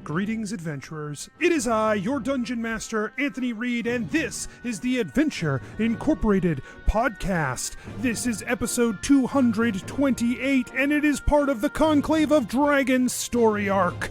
Greetings, adventurers. It is I, your Dungeon Master, Anthony Reed, and this is the Adventure Incorporated podcast. This is episode 228, and it is part of the Conclave of Dragons story arc.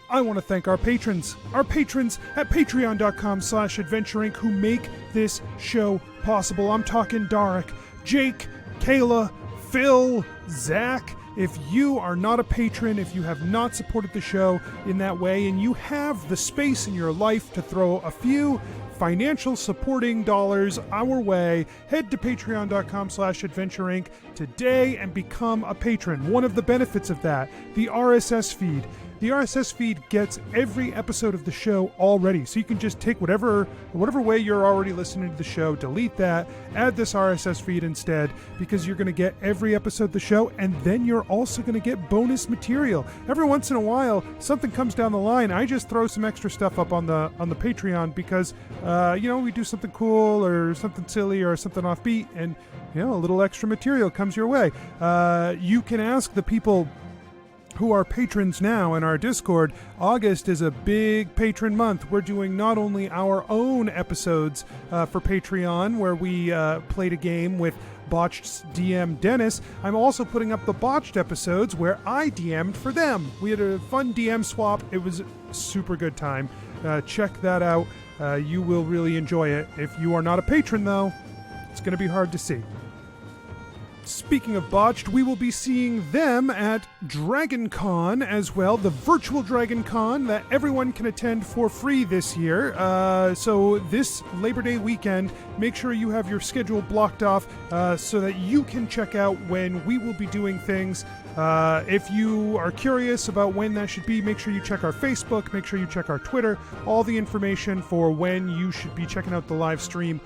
I want to thank our patrons at patreon.com/adventureinc who make this show possible. I'm talking Darek, Jake, Kayla, Phil, Zach. If you are not a patron, if you have not supported the show in that way, and you have the space in your life to throw a few financial supporting dollars our way, head to patreon.com/adventureinc today and become a patron. One of the benefits of that, the RSS feed. The RSS feed gets every episode of the show already, so you can just take whatever way you're already listening to the show, delete that, add this RSS feed instead, because you're going to get every episode of the show, and then you're also going to get bonus material. Every once in a while, something comes down the line, I just throw some extra stuff up on the Patreon because, we do something cool or something silly or something offbeat, and, a little extra material comes your way. You can ask the people who are patrons now in our Discord. August is a big patron month. We're doing not only our own episodes for Patreon, where we played a game with Botched DM Dennis. I'm also putting up the Botched episodes where I DM'd for them. We had a fun DM swap. It was a super good time. Check that out. You will really enjoy it. If you are not a patron, though, it's going to be hard to see. Speaking of Botched, we will be seeing them at DragonCon as well, the virtual DragonCon that everyone can attend for free this year. So this Labor Day weekend, make sure you have your schedule blocked off so that you can check out when we will be doing things. If you are curious about when that should be, make sure you check our Facebook, make sure you check our Twitter. All the information for when you should be checking out the live stream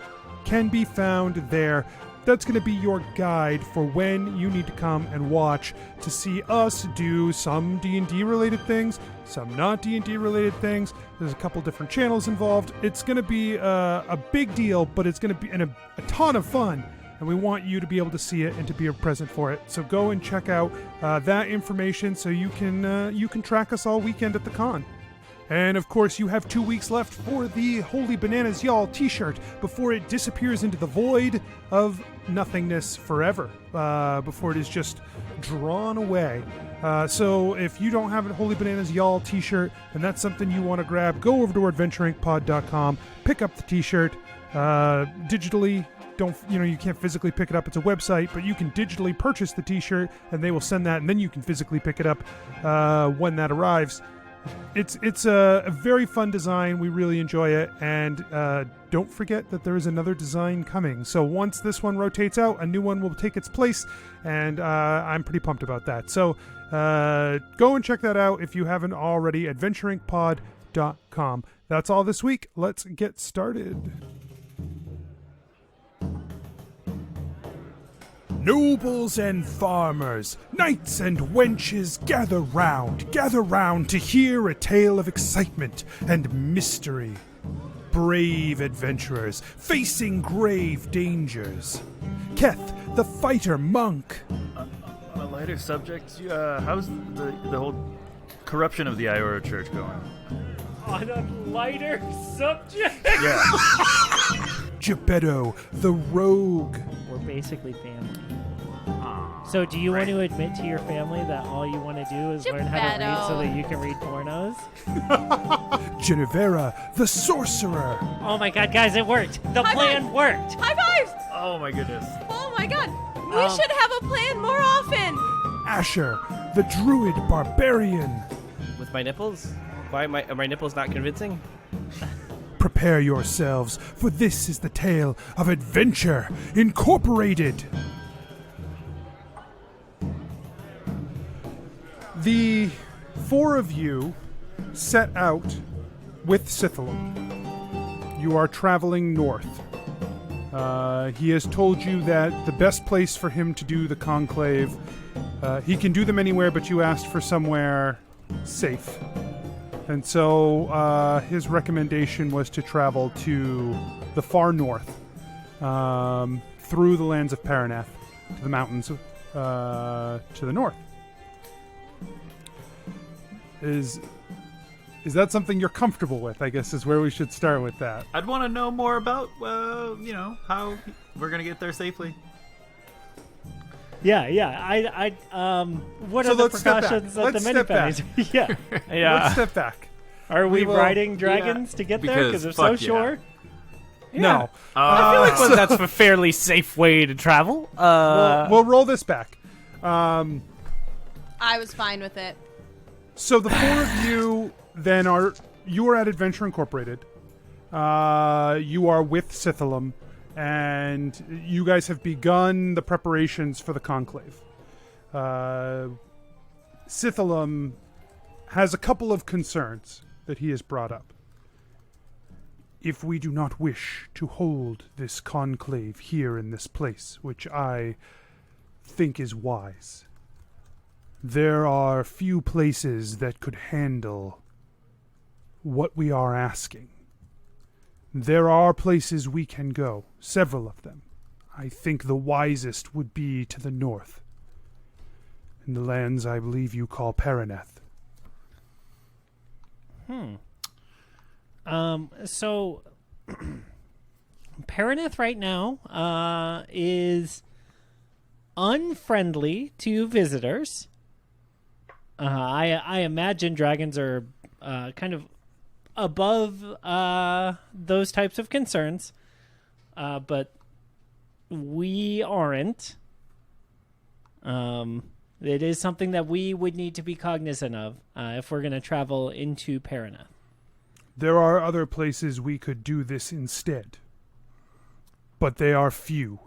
can be found there. That's going to be your guide for when you need to come and watch to see us do some D&D related things, some not D&D related things. There's a couple different channels involved. It's going to be a big deal, but it's going to be a ton of fun, and we want you to be able to see it and to be present for it. So go and check out that information so you can track us all weekend at the con. And of course, you have 2 weeks left for the Holy Bananas Y'all t-shirt before it disappears into the void of nothingness forever, before it is just drawn away. So if you don't have a Holy Bananas Y'all t-shirt and that's something you want to grab, go over to adventureincpod.com, pick up the t-shirt digitally. You can't physically pick it up. It's a website, but you can digitally purchase the t-shirt and they will send that, and then you can physically pick it up when that arrives. It's a very fun design. We really enjoy it, and don't forget that there is another design coming. So once this one rotates out, a new one will take its place, and I'm pretty pumped about that. So go and check that out if you haven't already, adventureincpod.com. That's all this week. Let's get started. Nobles and farmers, knights and wenches, gather round to hear a tale of excitement and mystery. Brave adventurers facing grave dangers. Keth, the fighter monk. On a lighter subject, how's the whole corruption of the Iora Church going? On a lighter subject? Yeah. Gebeddo, the rogue. We're basically family. So do you want to admit to your family that all you want to do is learn how to read so that you can read pornos? Jennuvera, the sorcerer. Oh my god, guys, it worked. The plan worked. High fives! Oh my goodness. Oh my god. We should have a plan more often. Asher, the druid barbarian. With my nipples? Why are my nipples not convincing? Prepare yourselves, for this is the tale of Adventure Incorporated. The four of you set out with Sithalum. You are traveling north. He has told you that the best place for him to do the conclave, he can do them anywhere, but you asked for somewhere safe. And so his recommendation was to travel to the far north, through the lands of Paranath, to the mountains to the north. Is Is that something you're comfortable with, I guess, is where we should start with that. I'd want to know more about, how we're going to get there safely. Yeah. What are the precautions at the Many Pennies? Yeah. Let's step back. Are we riding dragons to get there? Because if so, sure. No. I feel like that's a fairly safe way to travel. We'll roll this back. I was fine with it. So the four of you then you are at Adventure Incorporated. You are with Sithalum, and you guys have begun the preparations for the Conclave. Sithalum has a couple of concerns that he has brought up. If we do not wish to hold this Conclave here in this place, which I think is wise, there are few places that could handle what we are asking. There are places we can go, several of them. I think the wisest would be to the north, in the lands I believe you call Paraneth. So Paraneth right now is unfriendly to visitors. I imagine dragons are kind of above those types of concerns, but we aren't. It is something that we would need to be cognizant of if we're going to travel into Paraneth. There are other places we could do this instead, but they are few.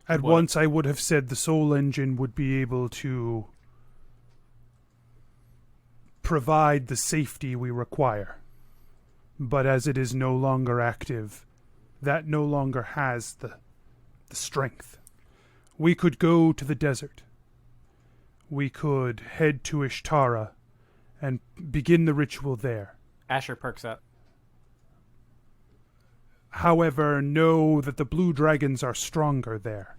At once I would have said the Soul Engine would be able to provide the safety we require. But as it is no longer active, that no longer has the strength. We could go to the desert. We could head to Ishtara and begin the ritual there. Asher perks up. However, know that the blue dragons are stronger there.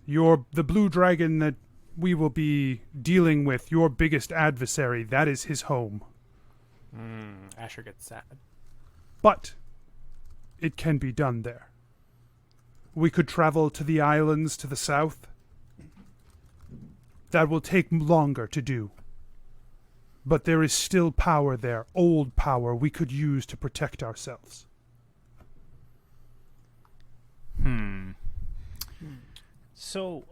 The blue dragon that we will be dealing with, your biggest adversary, that is his home. Asher gets sad. But it can be done there. We could travel to the islands to the south. That will take longer to do. But there is still power there, old power we could use to protect ourselves. So,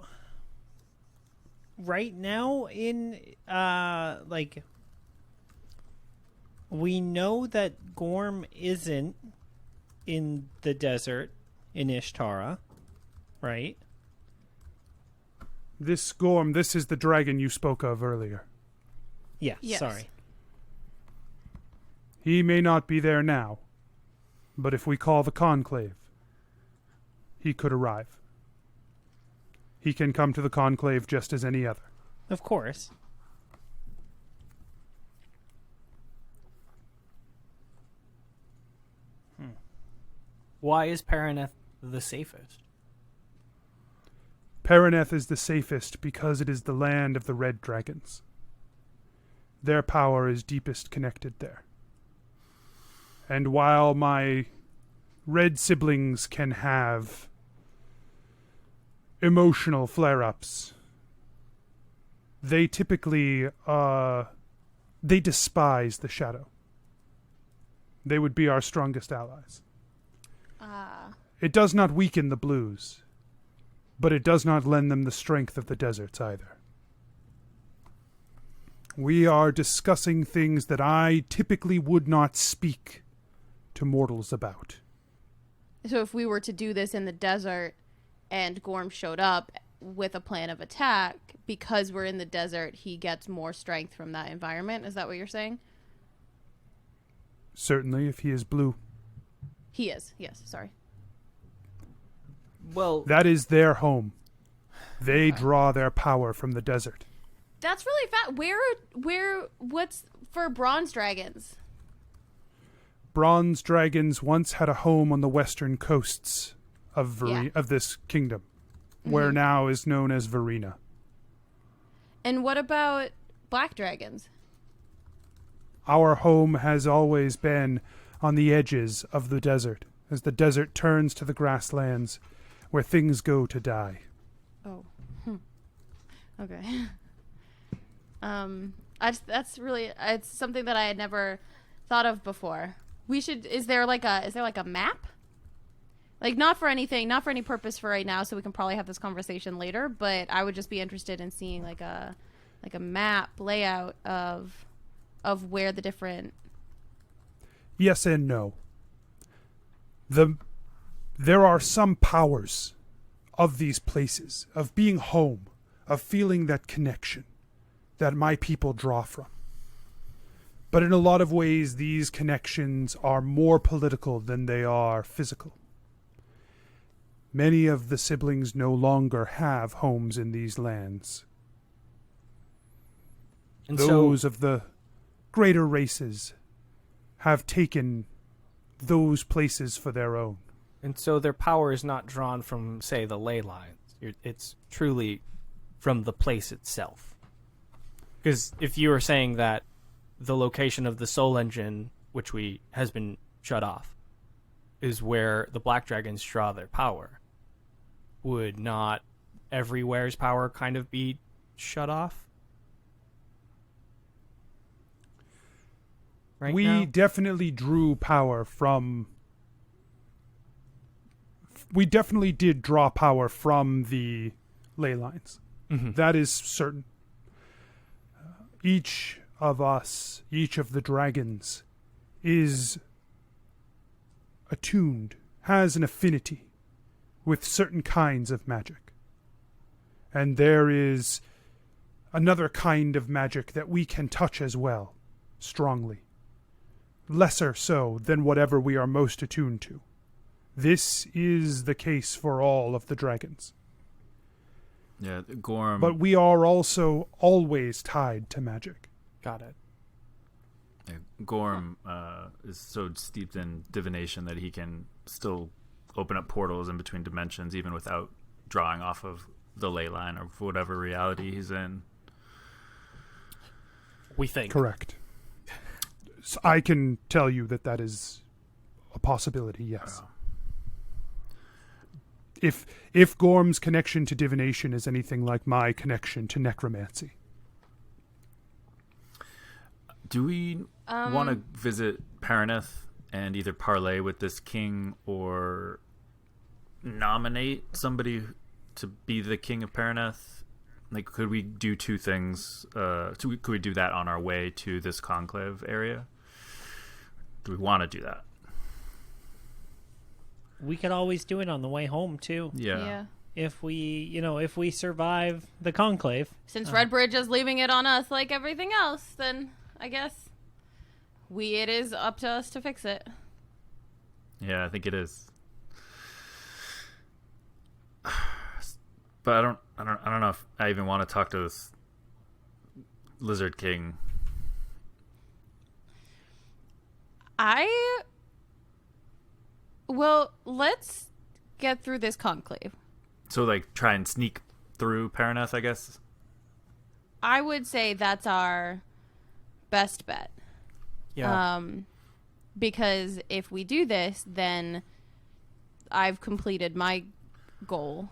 right now we know that Gorm isn't in the desert in Ishtara, right? This Gorm, this is the dragon you spoke of earlier. Yeah, yes. Sorry. He may not be there now, but if we call the Conclave, he could arrive. He can come to the Conclave just as any other. Of course. Why is Paraneth the safest? Paraneth is the safest because it is the land of the red dragons. Their power is deepest connected there. And while my red siblings can have emotional flare-ups, they typically, they despise the shadow. They would be our strongest allies. It does not weaken the blues, but it does not lend them the strength of the deserts either. We are discussing things that I typically would not speak to mortals about. So if we were to do this in the desert and Gorm showed up with a plan of attack, because we're in the desert, he gets more strength from that environment. Is that what you're saying? Certainly, if he is blue. He is. Yes, sorry. Well, that is their home. They draw their power from the desert. That's really fat. What's for bronze dragons? Bronze dragons once had a home on the western coasts of this kingdom, where now is known as Verena. And what about black dragons? Our home has always been on the edges of the desert, as the desert turns to the grasslands where things go to die. Oh. Okay. That's really, it's something that I had never thought of before. Is there like a map? Like, not for any purpose for right now, so we can probably have this conversation later, but I would just be interested in seeing like a map layout of where the different... Yes and no. There are some powers of these places, of being home, of feeling that connection that my people draw from. But in a lot of ways, these connections are more political than they are physical. Many of the siblings no longer have homes in these lands. And Those of the greater races have taken those places for their own. And so their power is not drawn from, say, the ley lines. It's truly from the place itself. Because if you were saying that the location of the soul engine, which has been shut off, is where the black dragons draw their power, would not everywhere's power kind of be shut off? Right We now? definitely drew power from... We definitely did draw power from the ley lines. Mm-hmm. That is certain. Each of us, each of the dragons, is attuned, has an affinity with certain kinds of magic. And there is another kind of magic that we can touch as well, strongly. Lesser so than whatever we are most attuned to. This is the case for all of the dragons. Yeah, Gorm. But we are also always tied to magic. Got it. Yeah, Gorm is so steeped in divination that he can still open up portals in between dimensions, even without drawing off of the ley line or whatever reality he's in. We think. Correct. So I can tell you that is a possibility, yes. Oh. If Gorm's connection to divination is anything like my connection to necromancy. Do we want to visit Paraneth and either parlay with this king or nominate somebody to be the king of Paraneth? Like, could we do two things? Could we do that on our way to this conclave area? Do we want to do that? We could always do it on the way home too. Yeah. If we survive the conclave. Since Redbridge is leaving it on us like everything else, then I guess it is up to us to fix it. Yeah, I think it is. But I don't know if I even want to talk to this Lizard King. Well, let's get through this conclave. So, like, try and sneak through Paraneth, I guess? I would say that's our best bet. Yeah. Because if we do this, then I've completed my goal.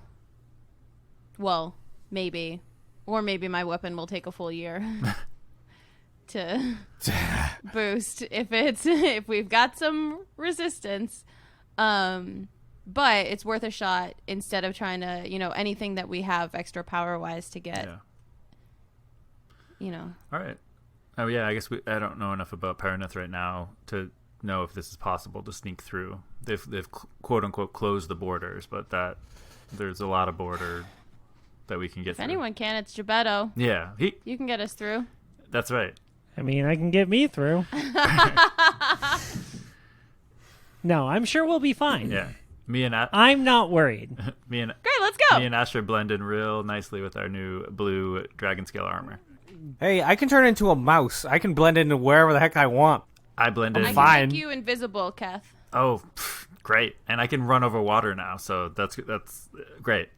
Well, maybe. Or maybe my weapon will take a full year to boost if we've got some resistance. But it's worth a shot instead of trying to, anything that we have extra power-wise to get, All right. Oh, yeah, I guess I don't know enough about Paraneth right now to know if this is possible to sneak through. They've quote-unquote closed the borders, but that there's a lot of border that we can get through. If anyone can, it's Jebeddo. Yeah. You can get us through. That's right. I mean, I can get me through. No, I'm sure we'll be fine. Yeah. I'm not worried. Great, let's go. Me and Asher blend in real nicely with our new blue dragon scale armor. Hey, I can turn into a mouse. I can blend into wherever the heck I want. I blend in. I fine. can make you invisible, Keth. Oh, great. And I can run over water now, so that's great.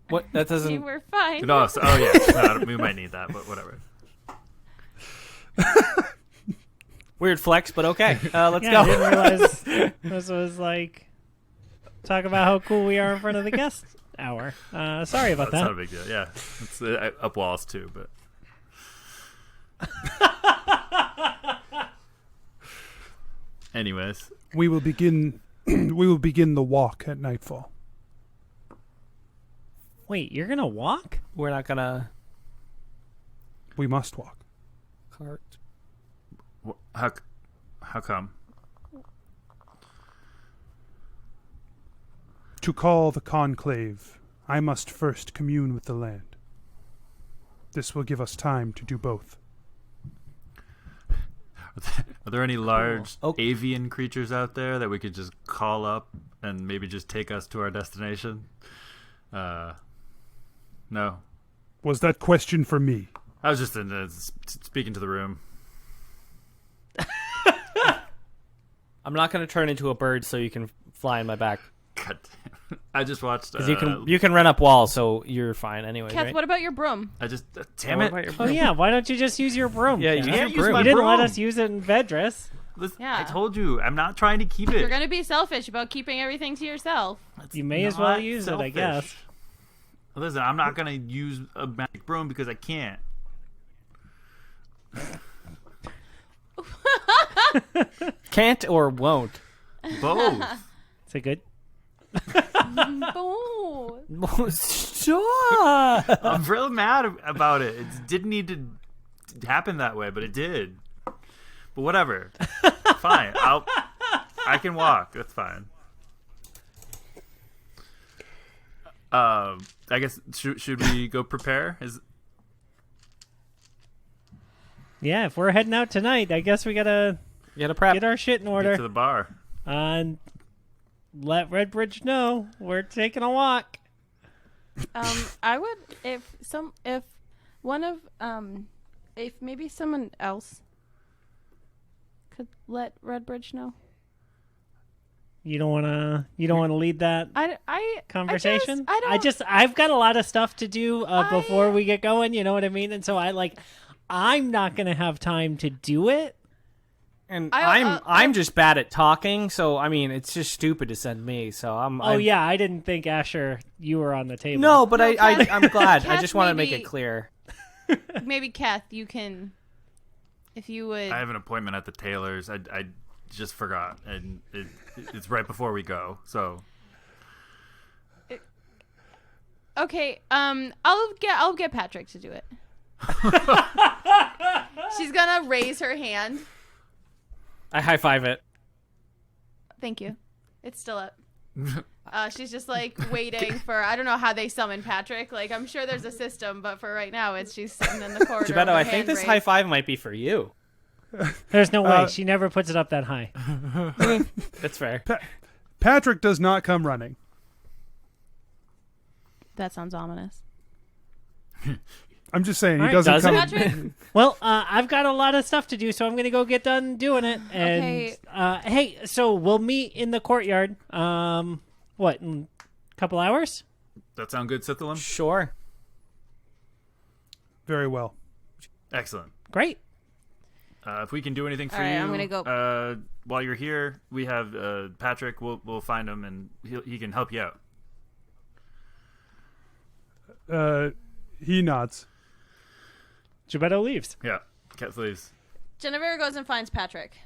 What? That doesn't. We were fine. No, yeah. No, we might need that, but whatever. Weird flex, but okay. Let's I go. didn't realize this was like talk about how cool we are in front of the guest hour. Sorry about That's that. not a big deal. Yeah, it's up walls too, but. Anyways, We will begin. We will begin the walk at nightfall. Wait, you're gonna walk? We're not gonna We must walk. cart. how come? To call the conclave, I must first commune with the land. This will give us time to do both. Are there any large Oh. avian creatures out there that we could just call up and maybe just take us to our destination? No. Was that question for me? I was just speaking to the room. I'm not gonna turn into a bird so you can fly in my back. God damn. I just watched. Because you can run up walls, so you're fine anyway, Keth, right? what about your broom? I just. Damn What it. about your Oh broom? yeah, why don't you just use your broom? Yeah, Kat? you can't use my You didn't let broom. us use it in Vedris. Listen, Yeah. I told you, I'm not trying to keep it. You're gonna be selfish about keeping everything to yourself. It's You may as well not use it, I selfish. guess. Listen, I'm not gonna use a magic broom because I can't. Can't or won't. Both. Is it good? Oh. Stop. I'm real mad about it. It didn't need to happen that way, but it did. But whatever. Fine. I can walk. That's fine. I guess should we go prepare? Yeah, if we're heading out tonight, I guess we gotta You gotta prep. get our shit in Get order to the bar. and let Redbridge know we're taking a walk. I would if maybe someone else could let Redbridge know. You don't wanna lead that I conversation? I don't. I've got a lot of stuff to do before we get going, you know what I mean? And so I'm not gonna have time to do it. And I- I'm just bad at talking, so I mean it's just stupid to send me. So I'm. Yeah, I didn't think Asher you were on the table. No, but No, I'm glad. I Kath just want to make maybe- it clear. Maybe Keth, you can, if you would. I have an appointment at the tailor's. I just forgot, and it's right before we go. So Okay, I'll get Patrick to do it. She's gonna raise her hand. I high five it. Thank you. It's still up. She's just like waiting for. I don't know how they summon Patrick. Like I'm sure there's a system, but for right now, she's sitting in the corner. Gebeddo, with her I think hand this raised. high five might be for you. There's no way. She never puts it up that high. That's fair. Patrick does not come running. That sounds ominous. I'm just saying, All he right, doesn't does it? come. Patrick, Well, I've got a lot of stuff to do, so I'm going to go get done doing it. And Okay. hey, so we'll meet in the courtyard. What, in a couple hours? that sound good, Sithalim? Sure. Very well. Excellent. Great. If we can do anything for All right, you, I'm gonna go. While you're here, we have Patrick. We'll find him, and he can help you out. He nods. Gebeddo leaves. Yeah, Cat leaves. Jennuvera goes and finds Patrick.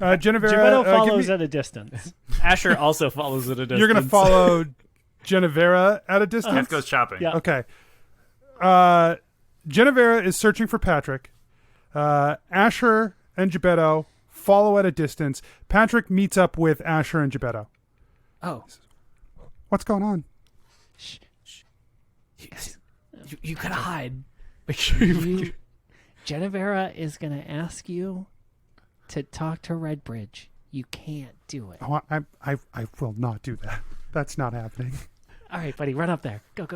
Jennuvera, Gebeddo give follows me- at a distance. Asher also follows at a distance. You're going to follow Jennuvera at a distance? Cat goes shopping. Yeah. Okay. Jennuvera is searching for Patrick. Asher and Gebeddo follow at a distance. Patrick meets up with Asher and Gebeddo. Oh. What's going on? You gotta hide. Make sure you. Jennuvera is going to ask you to talk to Redbridge. You can't do it. Oh, I will not do that. That's not happening. All right, buddy, run up there. Go.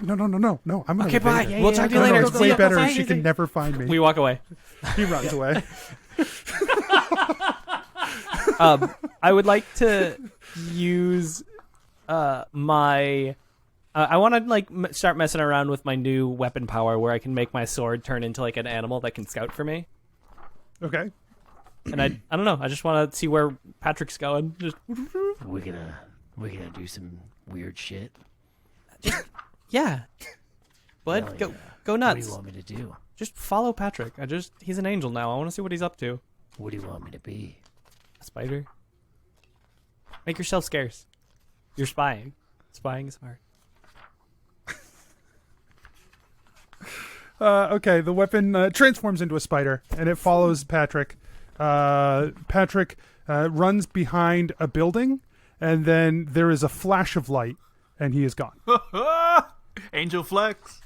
No. I'm gonna Okay, bye. evade it. We'll talk to you No, later. it's See way ya. better Bye. if she can never find me. We walk away. He runs away. I would like to use my I want to like start messing around with my new weapon power, where I can make my sword turn into like an animal that can scout for me. Okay. And I don't know. I just want to see where Patrick's going. Just We're gonna do some weird shit. yeah, bud, Hell go yeah. go What nuts. do you want me to do? Just follow Patrick. He's an angel now. I want to see what he's up to. What do you want me to be? A spider. Make yourself scarce. You're spying. Spying is hard. Okay, the weapon transforms into a spider, and it follows Patrick. Patrick runs behind a building, and then there is a flash of light, and he is gone. Angel flex.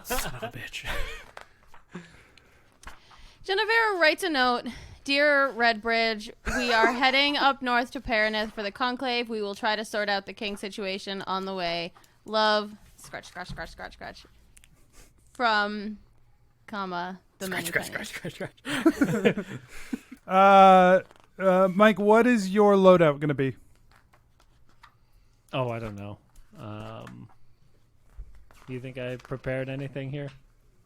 Son of a bitch. Jennuvera writes a note. Dear Redbridge, we are heading up north to Paraneth for the Conclave. We will try to sort out the king situation on the way. Love, scratch. From, the Many Pennies. Mike, what is your loadout going to be? Oh, I don't know. Do you think I prepared anything here?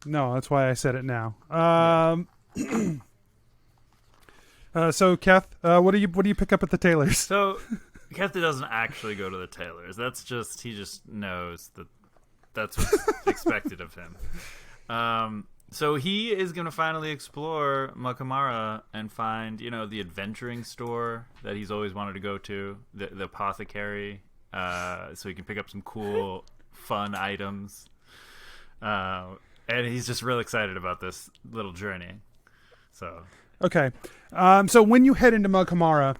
No, that's why I said it now. So, Keth, what do you pick up at the tailor's? So, Keth doesn't actually go to the tailor's. He just knows that's what's expected of him. So he is going to finally explore Makamara and find, the adventuring store that he's always wanted to go to, the apothecary, so he can pick up some cool, fun items. And he's just real excited about this little journey. So... Okay. So when you head into Makamara,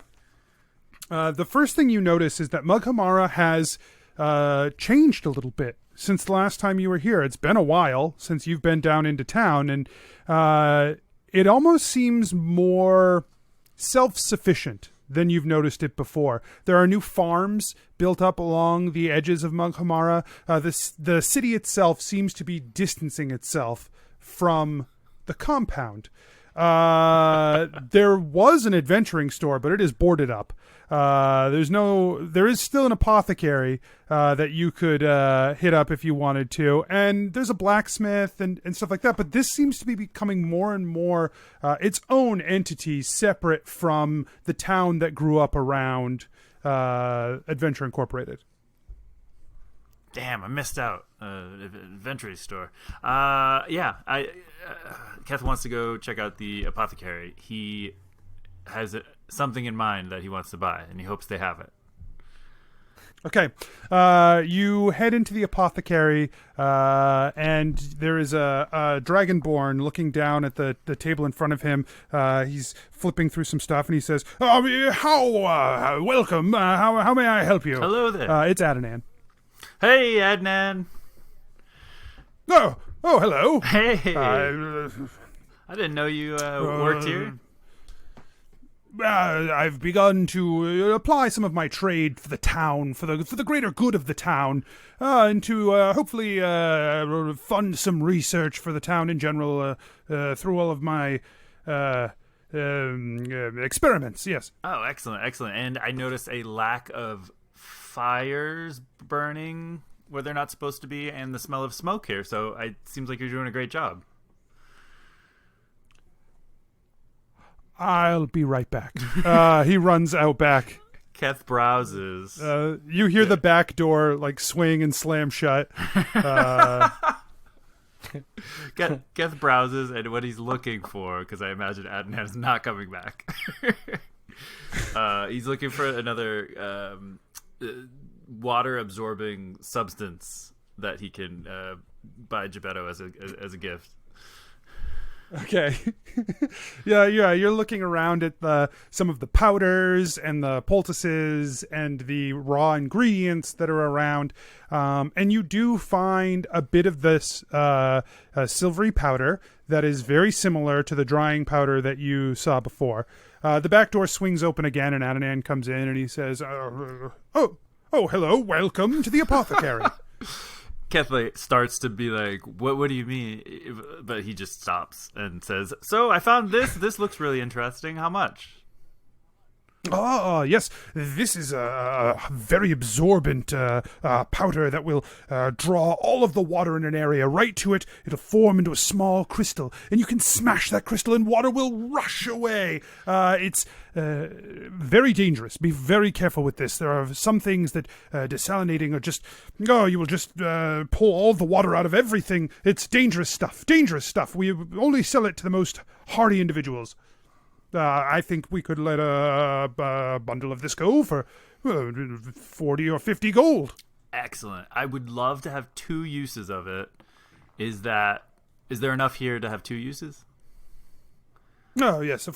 the first thing you notice is that Makamara has changed a little bit since the last time you were here. It's been a while since you've been down into town, and it almost seems more self-sufficient than you've noticed it before. There are new farms built up along the edges of Makamara. The city itself seems to be distancing itself from the compound. There was an adventuring store, but it is boarded up. There is still an apothecary that you could hit up if you wanted to, and there's a blacksmith and stuff like that. But this seems to be becoming more and more its own entity, separate from the town that grew up around Adventure Incorporated. Damn, I missed out. Adventure store. Keth wants to go check out the apothecary. He has something in mind that he wants to buy, and he hopes they have it. Okay. You head into the apothecary, and there is a dragonborn looking down at the table in front of him. He's flipping through some stuff, and he says, welcome. How may I help you? Hello there. It's Adnan. Hey, Adnan. Oh, hello. Hey. I didn't know you worked here. I've begun to apply some of my trade for the town, for the greater good of the town, and to hopefully fund some research for the town in general through all of my experiments. Yes. Oh, excellent. And I noticed a lack of fires burning where they're not supposed to be, and the smell of smoke here. So it seems like you're doing a great job. I'll be right back. He runs out back. Keth browses. You hear the back door swing and slam shut. Keth browses, and what he's looking for, because I imagine Adnan is not coming back. He's looking for another water-absorbing substance that he can buy Jebeddo as a gift. Okay. Yeah, you're looking around at some of the powders and the poultices and the raw ingredients that are around, and you do find a bit of this silvery powder that is very similar to the drying powder that you saw before. The back door swings open again, and Adnan comes in, and he says, Oh, hello, welcome to the apothecary. Keth starts to be like, what do you mean? But he just stops and says, so I found this. This looks really interesting. How much? Ah, yes. This is a very absorbent powder that will draw all of the water in an area right to it. It'll form into a small crystal, and you can smash that crystal, and water will rush away. It's very dangerous. Be very careful with this. There are some things that desalinating are just... you will just pull all the water out of everything. It's dangerous stuff. Dangerous stuff. We only sell it to the most hardy individuals. I think we could let a bundle of this go for 40 or 50 gold. Excellent. I would love to have 2 uses of it. Is there enough here to have 2 uses? Oh, yes. I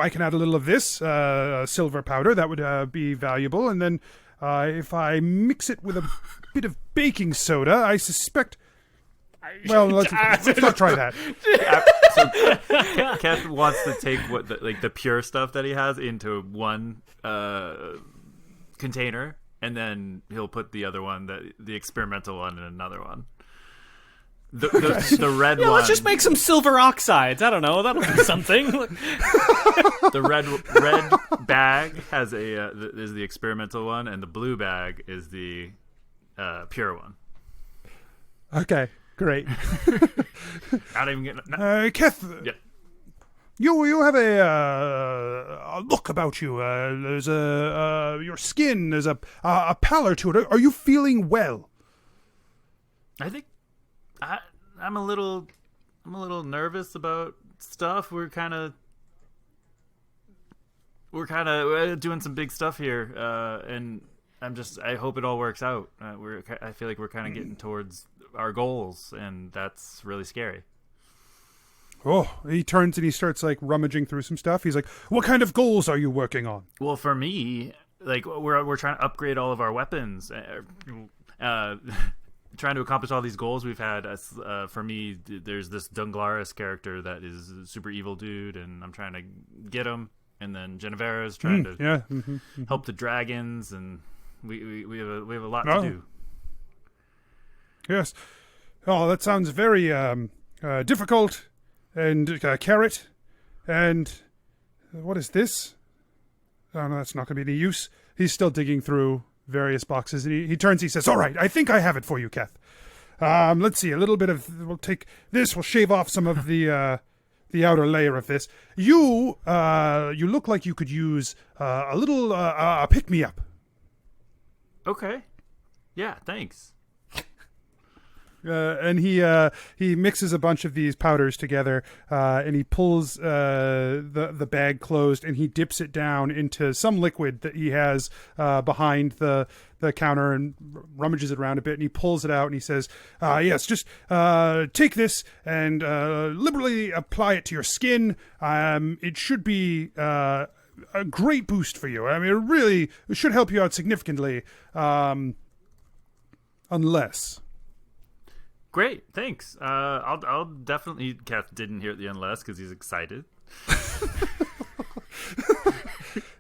can add a little of this silver powder. That would be valuable. And then if I mix it with a bit of baking soda, I suspect... Well, let's not try that. So Keth wants to take the pure stuff that he has into one container, and then he'll put the other one, the experimental one, in another one. The red one. Let's just make some silver oxides. I don't know. That'll do something. The red bag has is the experimental one, and the blue bag is the pure one. Okay. Great. Not even getting... Keth, yeah. you have a look about you. There's your skin. There's a pallor to it. Are you feeling well? I think I'm a little nervous about stuff. We're kind of doing some big stuff here, and I hope it all works out. I feel like we're kind of getting towards our goals, and that's really scary. Oh, he turns and he starts rummaging through some stuff. He's like, "What kind of goals are you working on?" Well, for me, we're trying to upgrade all of our weapons. Trying to accomplish all these goals we've had. For me, there's this Dunglaris character that is a super evil dude, and I'm trying to get him. And then Jennuvera is trying to help the dragons, and we have a lot to do. Yes. Oh, that sounds very difficult. And carrot. And what is this? Oh, no, that's not going to be any use. He's still digging through various boxes. And he turns, he says, "All right, I think I have it for you, Keth. Let's see, a little bit of... We'll take this, we'll shave off some of the outer layer of this. You look like you could use a little pick-me-up." Okay. Yeah, thanks. And he mixes a bunch of these powders together, and he pulls the bag closed, and he dips it down into some liquid that he has behind the counter, and rummages it around a bit, and he pulls it out, and he says, "Yes, just take this and liberally apply it to your skin. It should be a great boost for you. I mean, it should help you out significantly, unless..." Great, thanks. I'll definitely... Keth didn't hear at the end less because he's excited.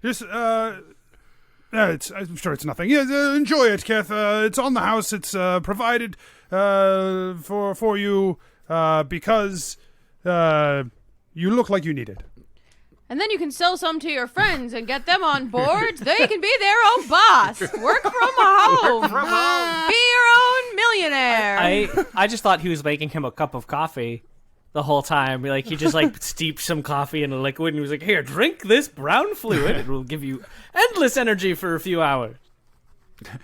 Just, I'm sure it's nothing. Yeah, enjoy it, Keth. It's on the house. It's provided for you because you look like you need it. And then you can sell some to your friends and get them on board. They can be their own boss. Work from home. Be your own millionaire. I just thought he was making him a cup of coffee the whole time. He just steeped some coffee in a liquid, and he was like, "Here, drink this brown fluid. It will give you endless energy for a few hours."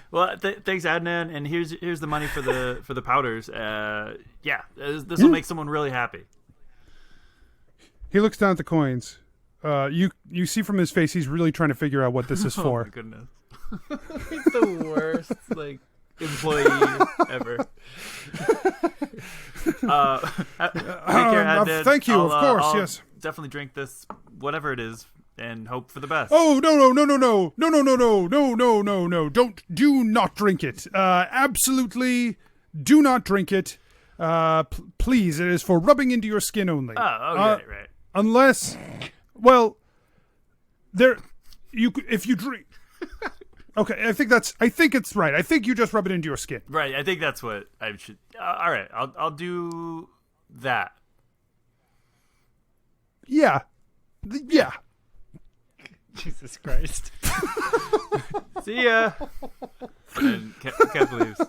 Well, thanks, Adnan. And here's the money for the powders. This will make someone really happy. He looks down at the coins. You see from his face he's really trying to figure out what this is for. Oh my goodness. He's the worst employee ever. Take care, Adnan. Thank you, of course, I'll yes. definitely drink this, whatever it is, and hope for the best. Oh, no. Do not drink it. Absolutely do not drink it. Please, it is for rubbing into your skin only. Right. Unless... Well, if you drink... Okay, I think it's right. I think you just rub it into your skin. Right, I think that's what I should... all right, I'll do that. Yeah. Jesus Christ. See ya. And Keth leaves.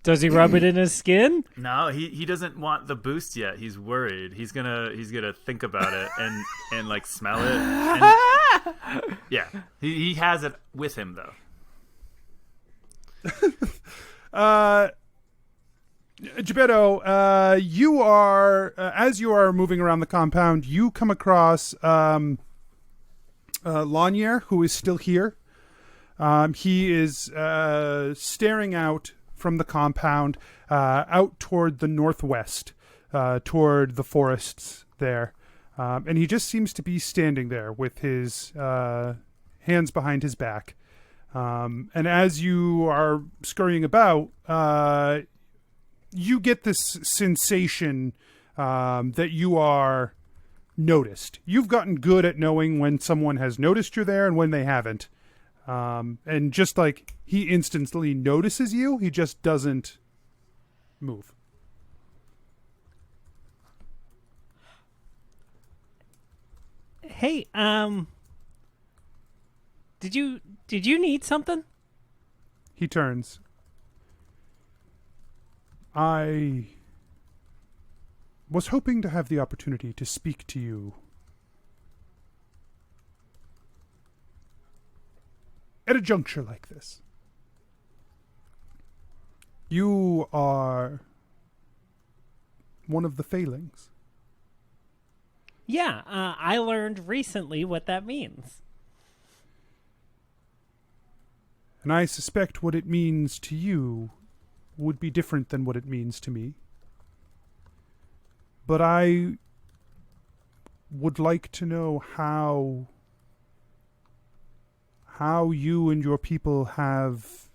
Does he rub it in his skin? No, he doesn't want the boost yet. He's worried. He's gonna think about it and like smell it. And, yeah, he has it with him though. Jebeddo, you are as you are moving around the compound, you come across Lanier, who is still here. He is staring out from the compound out toward the northwest, toward the forests there. And he just seems to be standing there with his hands behind his back. And as you are scurrying about, you get this sensation that you are noticed. You've gotten good at knowing when someone has noticed you're there and when they haven't. And just like he instantly notices you, he just doesn't move. Hey, did you need something? He turns. I was hoping to have the opportunity to speak to you at a juncture like this. You are one of the failings. Yeah, I learned recently what that means. And I suspect what it means to you would be different than what it means to me. But I would like to know how you and your people have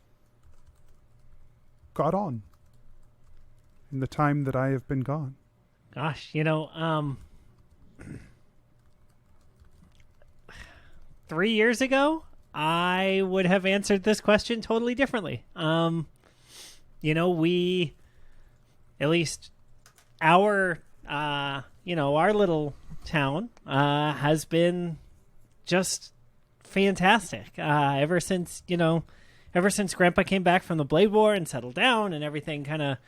got on in the time that I have been gone. Gosh, 3 years ago, I would have answered this question totally differently. We, at least our little town has been just fantastic. Ever since Grandpa came back from the Blade War and settled down and everything kind of,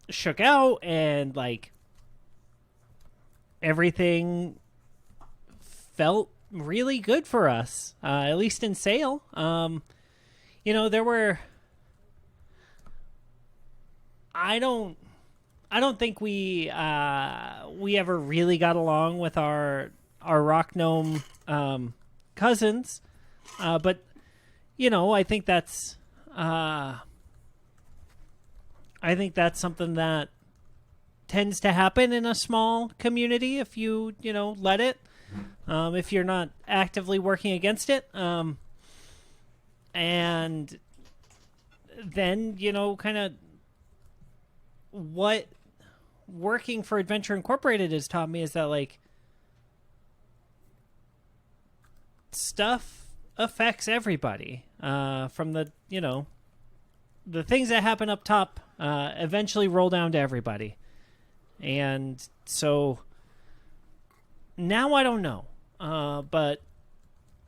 shook out and like everything felt really good for us, at least in Sale. There were... I don't think we ever really got along with our rock gnome cousins, but I think that's something that tends to happen in a small community if you let it, if you're not actively working against it, and then kind of what working for Adventure Incorporated has taught me is that like stuff affects everybody, from the the things that happen up top eventually roll down to everybody. And so now I don't know, but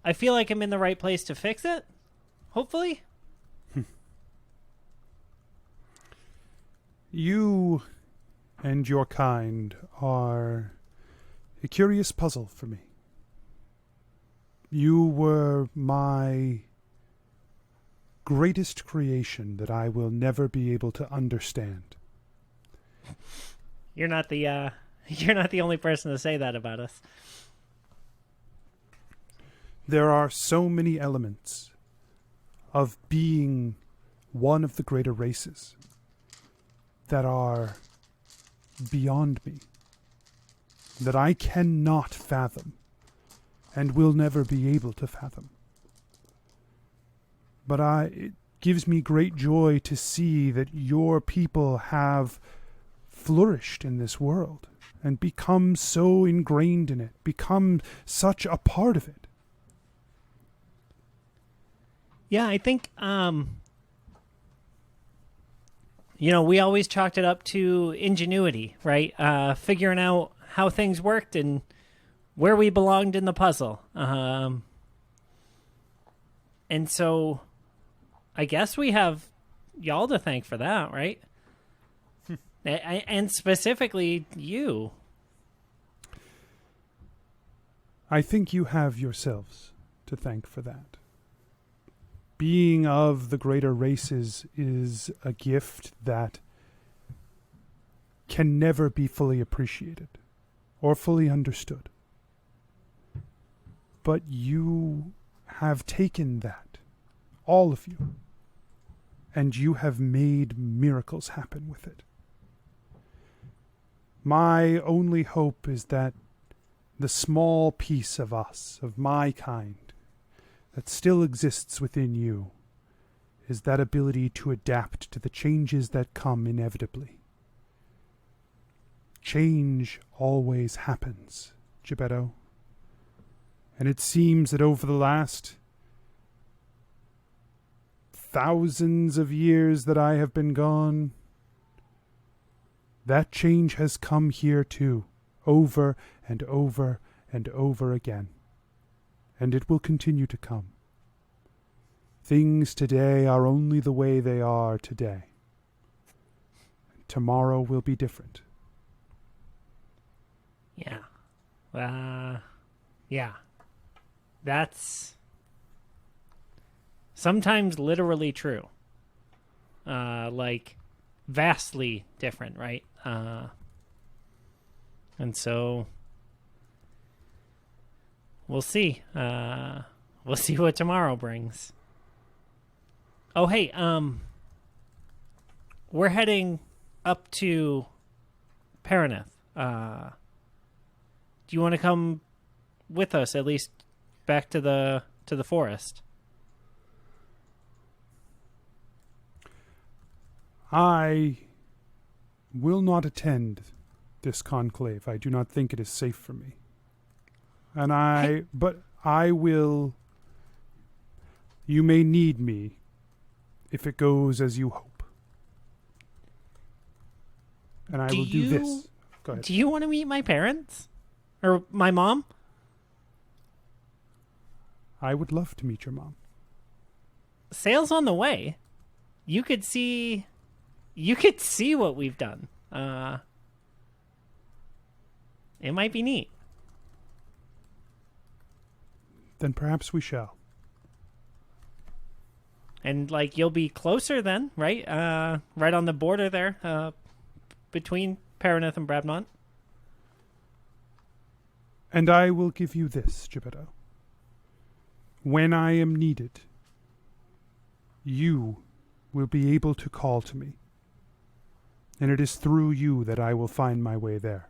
I feel like I'm in the right place to fix it, hopefully. You and your kind are a curious puzzle for me. You were my greatest creation that I will never be able to understand. You're not the only person to say that about us. There are so many elements of being one of the greater races that are beyond me, that I cannot fathom and will never be able to fathom. But it gives me great joy to see that your people have flourished in this world and become so ingrained in it, become such a part of it. Yeah, I think, we always chalked it up to ingenuity, right? Figuring out how things worked and where we belonged in the puzzle. And so I guess we have y'all to thank for that, right? And specifically you. I think you have yourselves to thank for that. Being of the greater races is a gift that can never be fully appreciated or fully understood. But you have taken that, all of you, and you have made miracles happen with it. My only hope is that the small piece of us, of my kind, that still exists within you, is that ability to adapt to the changes that come inevitably. Change always happens, Gebeddo. And it seems that over the last thousands of years that I have been gone, that change has come here too, over and over and over again. And it will continue to come. Things today are only the way they are today. Tomorrow will be different. Yeah. Yeah. That's sometimes literally true. Like, vastly different, right? And so we'll see. We'll see what tomorrow brings. Oh, hey, we're heading up to Paraneth. Do you want to come with us, at least back to the forest? I will not attend this conclave. I do not think it is safe for me. But I will. You may need me if it goes as you hope. And I will do this. Go ahead. Do you want to meet my parents? Or my mom? I would love to meet your mom. Sail's on the way. You could see what we've done. It might be neat. Then perhaps we shall. And, like, you'll be closer then, right? Right on the border there, between Paraneth and Bradmont. And I will give you this, Gebeddo. When I am needed, you will be able to call to me. And it is through you that I will find my way there.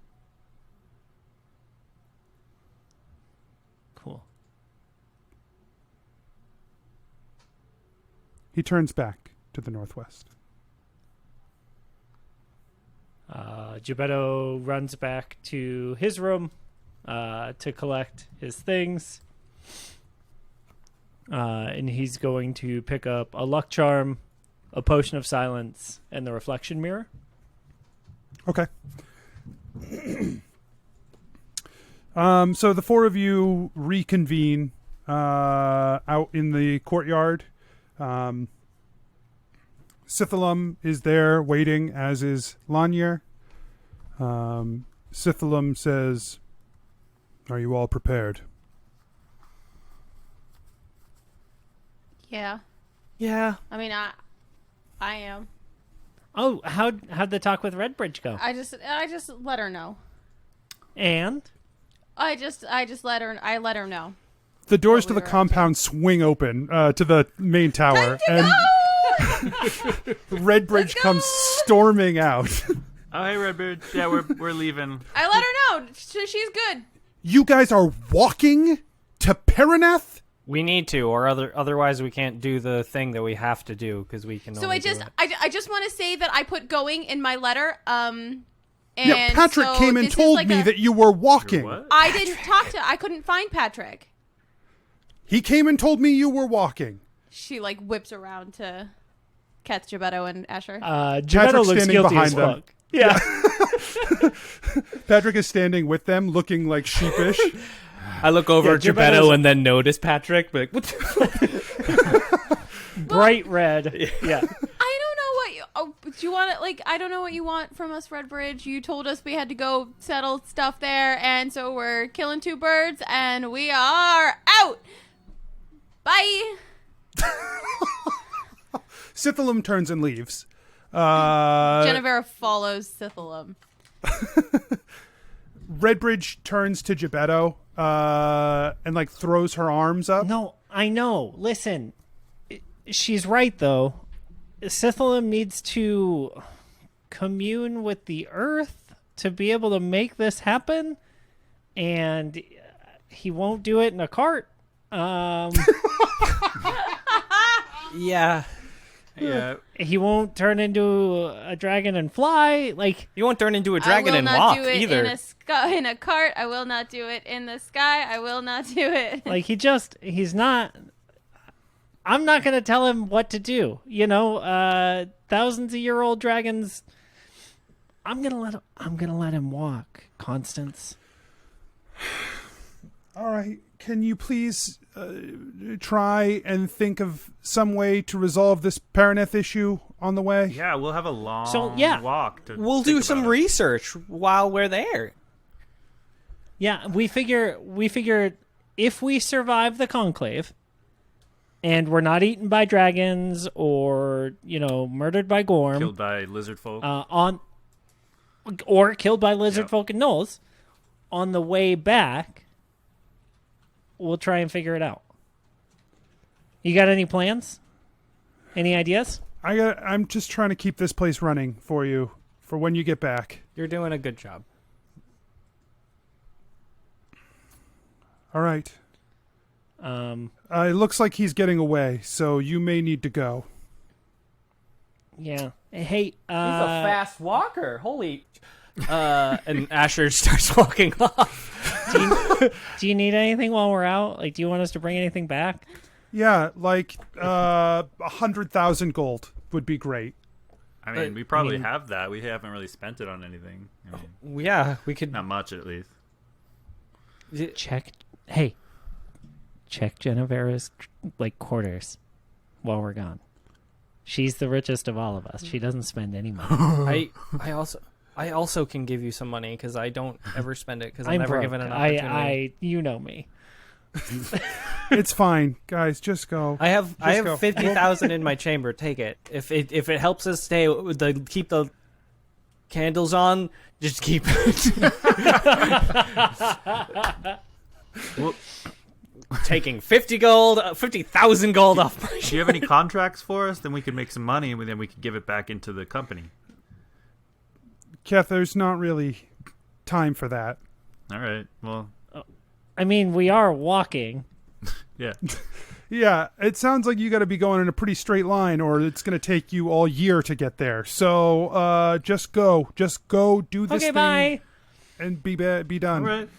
Cool. He turns back to the northwest. Gebeddo runs back to his room to collect his things. And he's going to pick up a luck charm, a potion of silence, and the reflection mirror. Okay. So the four of you reconvene out in the courtyard. Sithalum is there waiting, as is Lanier. Sithalum says, "Are you all prepared?" Yeah. Yeah. I mean, I am. Oh, how'd the talk with Redbridge go? I just let her know. And I let her know. The doors to we the were up compound swing open to the main tower, and Redbridge comes storming out. Oh, hey, Redbird. Yeah, we're leaving. I let her know. She's good. You guys are walking to Paraneth? We need to, or otherwise we can't do the thing that we have to do because we can. So only I just want to say that I put going in my letter. And yeah, Patrick so came and this is told like me that you were walking. What? I didn't talk to. I couldn't find Patrick. He came and told me you were walking. She whips around to Keth, Gebeddo, and Asher. Gebeddo Patrick's looks standing guilty behind as them. fuck. Yeah. Patrick is standing with them, looking like sheepish. I look over at Gebeddo's- Gebeddo and then notice Patrick. Be like, what the Bright red. Yeah. I don't know what you. Oh, do you want it? Like, I don't know what you want from us, Redbridge. You told us we had to go settle stuff there, and so we're killing 2 birds, and we are out. Bye. Sithalum turns and leaves. Jennuvera follows Sithalum. Redbridge turns to Gebeddo and like throws her arms up. No, I know. Listen, she's right though. Sithalum needs to commune with the earth to be able to make this happen, and he won't do it in a cart. Yeah. He won't turn into a dragon and fly. Like, You won't turn into a dragon I will and not walk do it either. in a cart. I will not do it in the sky. I will not do it. like he's not. I'm not going to tell him what to do. You know, thousands of year old dragons. I'm gonna let him walk, Constance. All right. Can you please try and think of some way to resolve this Paraneth issue on the way? Yeah, we'll have a long walk. We'll do some research while we're there. Yeah, we figure if we survive the Conclave and we're not eaten by dragons or, murdered by Gorm, Killed by lizard folk. or killed by lizard folk and gnolls, on the way back, we'll try and figure it out. You got any plans? Any ideas? I'm just trying to keep this place running for you for when you get back. You're doing a good job. All right. It looks like he's getting away, so you may need to go. Yeah. Hey, He's a fast walker. Holy. And Asher starts walking off. do you need anything while we're out? Like, do you want us to bring anything back? Yeah, like 100,000 gold would be great. I mean, we probably have that. We haven't really spent it on anything. I mean, Yeah, we could. not much, at least. Check Jennuvera's quarters while we're gone. She's the richest of all of us. She doesn't spend any money. I also can give you some money because I don't ever spend it because I'm I'm never broke. given an opportunity. You know me. It's fine, guys. Just go. I have go. 50,000 in my chamber. Take it. If it helps us keep the candles on, just keep it. Well, Taking 50,000 gold off my do you have any contracts for us? Then we could make some money, and then we could give it back into the company. Keth, there's not really time for that. All right. Well, I mean, we are walking. yeah. Yeah, it sounds like you got to be going in a pretty straight line, or it's going to take you all year to get there. So just go. Just go do this thing Bye. and be done. All right.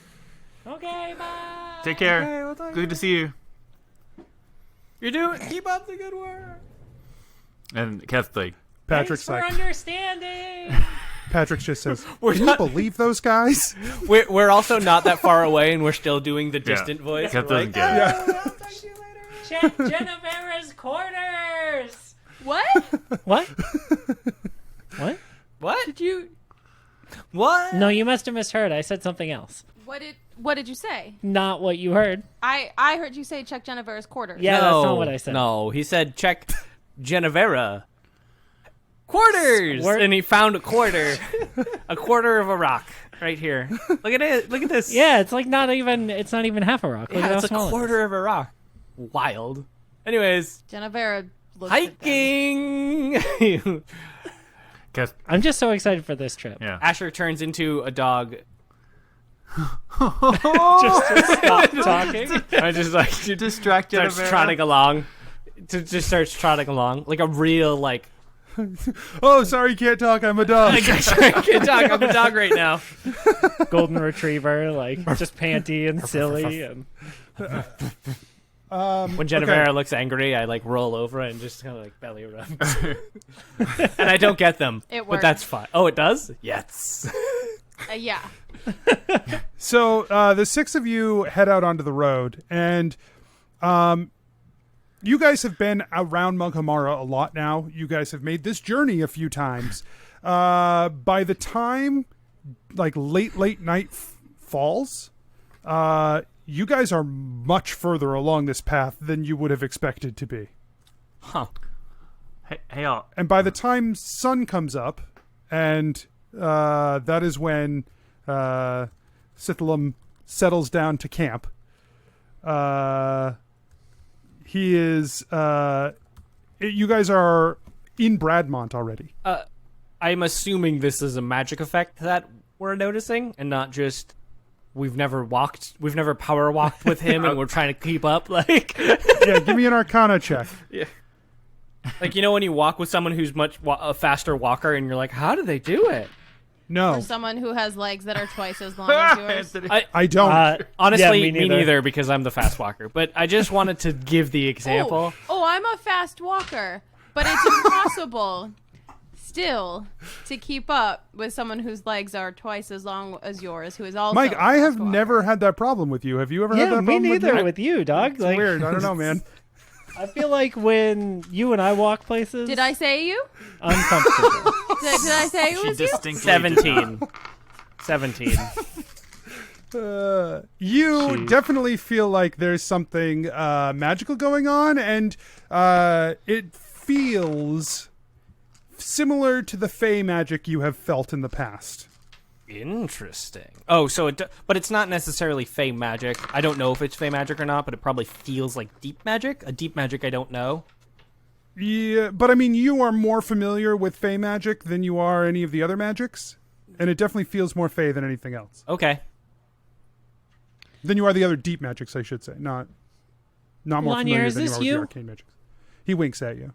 Okay, bye. Take care. Okay, well, thank Good to see you. Keep up the good work. And Keth's like, Patrick's Thanks for like, understanding. Patrick just says, We're "Can not- you believe those guys?" We're also not that far away, and we're still doing the distant voice. Keth We're doesn't get it. Yeah. I'll talk to you later. Check Jennuvera's quarters. What? What? What? What? Did you? What? No, you must have misheard. I said something else. What did you say? Not what you heard. I heard you say check Jennuvera's quarters. Yeah, that's not what I said. No, he said check Jennuvera. Quarters! And he found a quarter. A quarter of a rock right here. Look at it. Look at this. Yeah, it's not even half a rock. Look at Yeah, how it's a small it is. quarter of a rock. Wild. Anyways, Jennuvera looks at them. hiking. Keth, I'm just so excited for this trip. yeah. Asher turns into a dog. Just to stop talking. I just like To distract starts Jennuvera. trotting along. Just starts trotting along like a real like. Oh, sorry, can't talk. I'm a dog. I can't talk. I'm a dog right now. Golden retriever, just panty and silly. And When Jennuvera looks angry, I like roll over and just kind of like belly rub. And I don't get them, It but works. that's fine. Oh, it does? Yes. Yeah. So the six of you head out onto the road, and you guys have been around Mughamara a lot now. You guys have made this journey a few times. By the time like late night falls, you guys are much further along this path than you would have expected to be. Huh. Hey, all. And by the time sun comes up, and that is when Sithalum settles down to camp, he is... you guys are in Bradmont already. I'm assuming this is a magic effect that we're noticing, and not just we've never power walked with him, and we're trying to keep up. Like, Yeah, give me an Arcana check. like when you walk with someone who's a faster walker, and you're like, how do they do it? No, For someone who has legs that are twice as long as yours. I don't. Honestly, yeah, me neither, because I'm the fast walker. But I just wanted to give the example. Oh, I'm a fast walker, but it's impossible still to keep up with someone whose legs are twice as long as yours, who is also Mike, a I have fast walker. never had that problem with you. Have you ever had Yeah, that me problem neither with you? with you, dog. It's Like, weird. I don't know, man. I feel like when you and I walk places, Did I say you? uncomfortable. Did I say it She was you? distinctly did not. 17. You Jeez. definitely feel like there's something magical going on, and it feels similar to the fey magic you have felt in the past. Interesting. Oh, so but it's not necessarily fey magic. I don't know if it's fey magic or not, but it probably feels like deep magic. A deep magic I don't know. Yeah, but I mean, you are more familiar with fey magic than you are any of the other magics, and it definitely feels more fey than anything else. Okay. Than you are the other deep magics, I should say. Not more Lanier, familiar is than you this are with you? the arcane magics. He winks at you.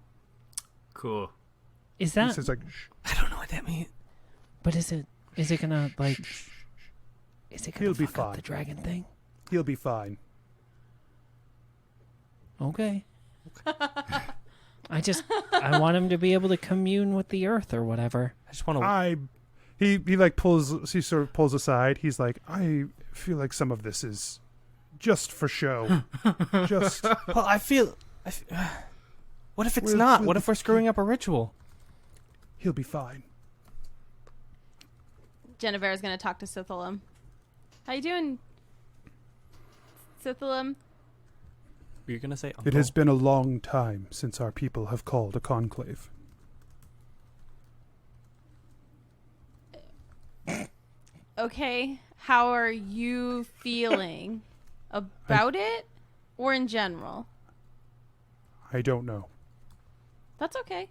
Cool. Is He that? says like, shh. I don't know what that means. But is it gonna like? Is it gonna He'll be fuck up fine. the dragon thing? He'll be fine. Okay. I want him to be able to commune with the earth or whatever. I just want to. He like pulls. He sort of pulls aside. He's like, I feel like some of this is just for show. Just Well, I feel. What if it's We'll- not? we'll What be- if we're screwing up a ritual? he'll be fine. Jennuvera's gonna talk to Sithalum. How you doing, Sithalum? You're gonna say uncle? It has been a long time since our people have called a conclave. Okay, how are you feeling about it, or in general? I don't know. That's okay.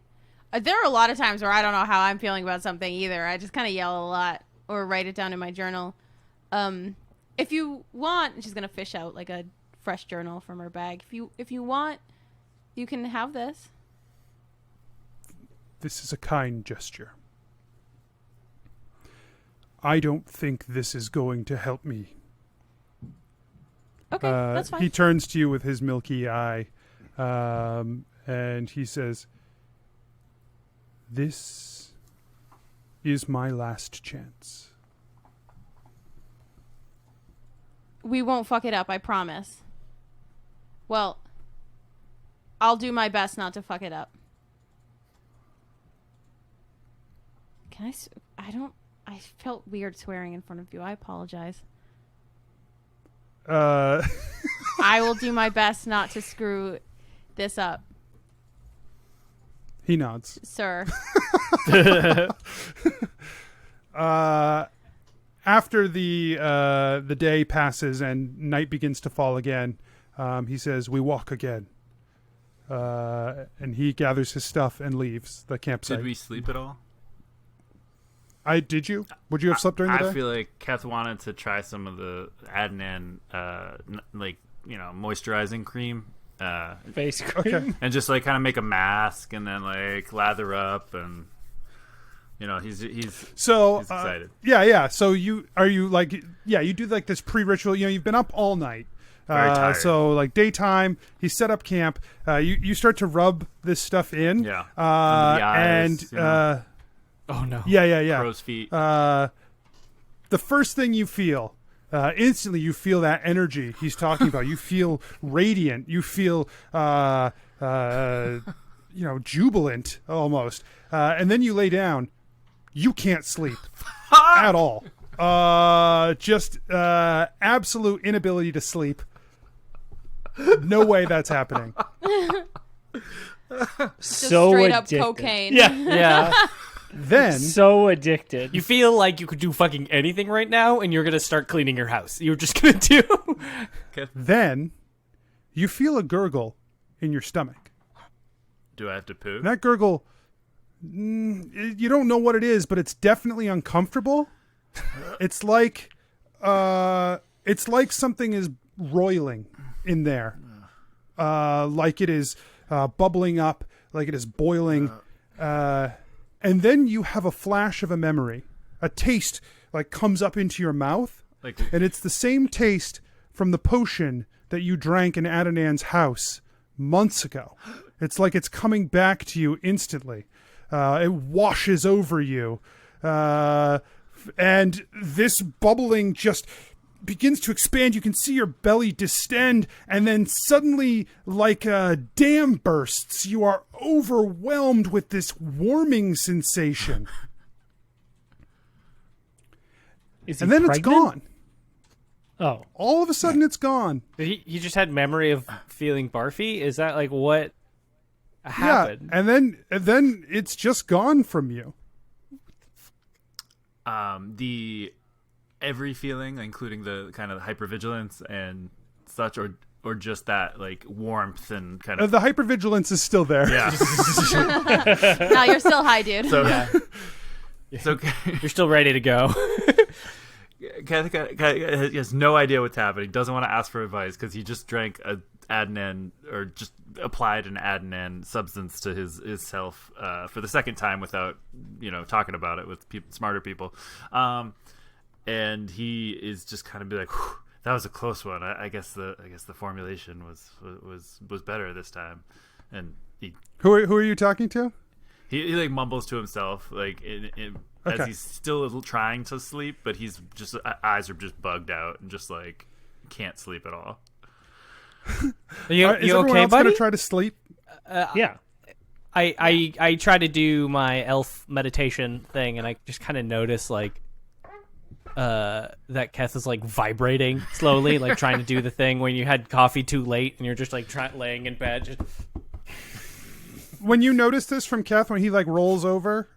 There are a lot of times where I don't know how I'm feeling about something either. I just kind of yell a lot or write it down in my journal. If you want, she's gonna fish out like a fresh journal from her bag. If you want, you can have this. This is a kind gesture. I don't think this is going to help me. Okay, that's fine. He turns to you with his milky eye, and he says, "This is my last chance." We won't fuck it up, I promise. Well, I'll do my best not to fuck it up. I felt weird swearing in front of you. I apologize. I will do my best not to screw this up, He nods. sir. After the day passes and night begins to fall again, he says, "We walk again." And he gathers his stuff and leaves the campsite. Did we sleep at all? Did you? Would you have slept during the day? I feel like Keth wanted to try some of the Adnan, moisturizing cream. Face cream. Okay. And just like kind of make a mask and then like lather up and he's So He's excited. yeah. So you do like this pre-ritual. You've been up all night. Very tired. So like daytime, he set up camp. You start to rub this stuff in. Yeah. Under the eyes, And you know. Oh no. yeah. Crow's feet. The first thing you feel, instantly you feel that energy he's talking about. You feel radiant. You feel, jubilant almost. And then you lay down. You can't sleep at all. Just absolute inability to sleep. No way that's happening. Just So straight up addicted. cocaine. Yeah. Yeah. Then So addicted. You feel like you could do fucking anything right now, and you're gonna start cleaning your house. You're just gonna do. then you feel a gurgle in your stomach. Do I have to poo? And that gurgle, you don't know what it is, but it's definitely uncomfortable. It's like something is roiling in there, like it is bubbling up, like it is boiling, and then you have a flash of a memory. A taste like comes up into your mouth, and it's the same taste from the potion that you drank in Adonan's house months ago. It's like it's coming back to you instantly. It washes over you. And this bubbling just begins to expand. You can see your belly distend, and then suddenly, like a dam bursts, you are overwhelmed with this warming sensation. Is he And then it's pregnant? gone. Oh. All of a sudden, it's gone. He just had memory of feeling barfy. Is that like what Yeah, happened? and then it's just gone from you. The every feeling, including the kind of hypervigilance and such, or just that like warmth and kind of The hypervigilance is still there. yeah. No, you're still high, dude. So so You're still ready to go. Keth has no idea what's happening. Doesn't want to ask for advice because he just drank a Adnan, or just applied an Adnan substance to his self for the second time without talking about it with smarter people, and he is just kind of be like, "Whew, that was a close one. I guess the formulation was better this time." And Who are you talking to? he like mumbles to himself like as Okay. he's still trying to sleep, but he's just eyes are just bugged out and just like can't sleep at all. You Is everyone okay, else buddy? gonna try to sleep? Yeah. I try to do my elf meditation thing, and I just kind of notice like that Keth is like vibrating slowly, like trying to do the thing when you had coffee too late and you're just like laying in bed. Just... When you notice this from Keth, when he like rolls over,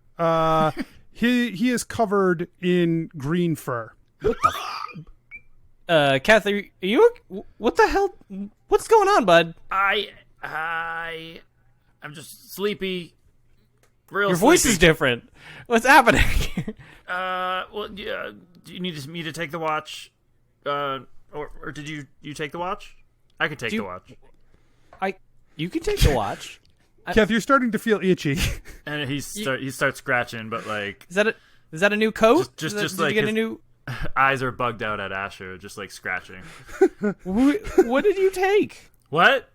he is covered in green fur. Keth, are you? What the hell? What's going on, bud? I'm just sleepy. Real Your voice sleepy. is different. What's happening? Well, yeah. Do you need me to take the watch? Or did you take the watch? I could take the watch. You can take the watch. Keth, you're starting to feel itchy. And he starts scratching, but like Is that a new coat? Just Did like you get a his- new? eyes are bugged out at Asher, just like scratching. What did you take? What?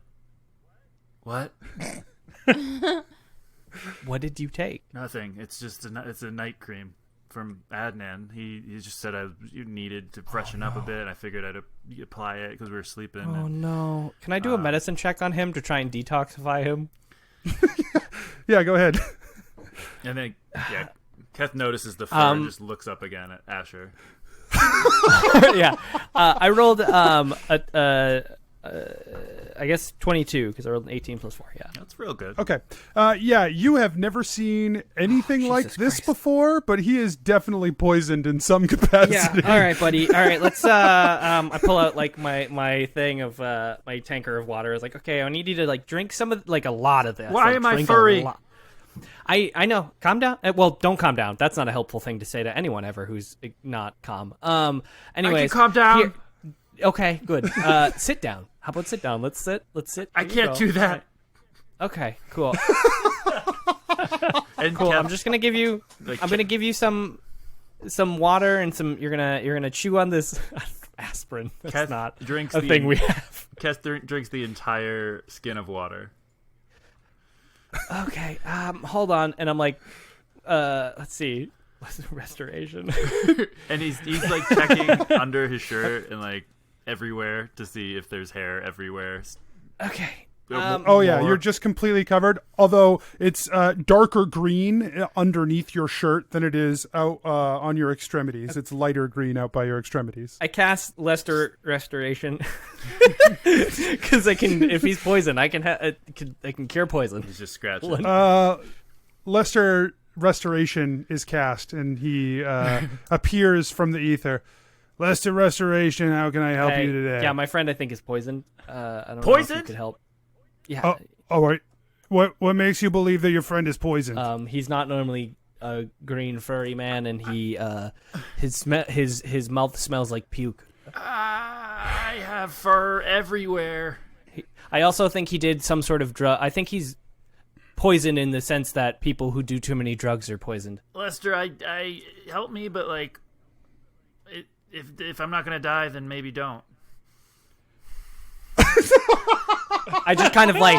What did you take? Nothing. It's just it's a night cream from Adnan. He just said you needed to freshen up a bit. And I figured I'd apply it because we were sleeping. Oh and, no! Can I do a medicine check on him to try and detoxify him? Yeah, go ahead. and then Keth notices the fur and just looks up again at Asher. Yeah, I rolled I guess 22 because I rolled an 18 plus 4. Yeah. That's real good. Okay. Yeah, you have never seen anything like Jesus this Christ. before, but he is definitely poisoned in some capacity. Yeah. All right, buddy. All right. Let's. I pull out like my thing of my tanker of water. I was like, okay, I need you to like drink some of like a lot of this. Why Like, am I drink a furry? lot. I know. Calm down. Well, don't calm down. That's not a helpful thing to say to anyone ever who's not calm. Anyways, calm down. here- okay, good. Sit down. How about sit down? Let's sit. I Here you can't go. do that. Okay, cool. And Cool. Keth, I'm just gonna give you. like, I'm gonna give you some water and some. You're gonna chew on this. aspirin. That's Keth not drinks a the- thing we have. Keth drinks the entire skin of water. Okay, hold on. And I'm like, let's see. What's the restoration? And he's like checking under his shirt and like everywhere to see if there's hair everywhere. Okay. Oh yeah, you're just completely covered. Although it's darker green underneath your shirt than it is out on your extremities. It's lighter green out by your extremities. I cast Lester Restoration because I can. If he's poisoned, I can cure poison. He's just scratching. Lester Restoration is cast, and he appears from the ether. Lester Restoration, how can I help you today? Yeah, my friend I think is poisoned. I don't know if Poisoned? you could help. Yeah. Oh, all right. What makes you believe that your friend is poisoned? He's not normally a green furry man, and he his mouth smells like puke. I have fur everywhere. I also think he did some sort of drug. I think he's poisoned in the sense that people who do too many drugs are poisoned. Lester, I help me, but like, if I'm not gonna die, then maybe don't. I just kind of like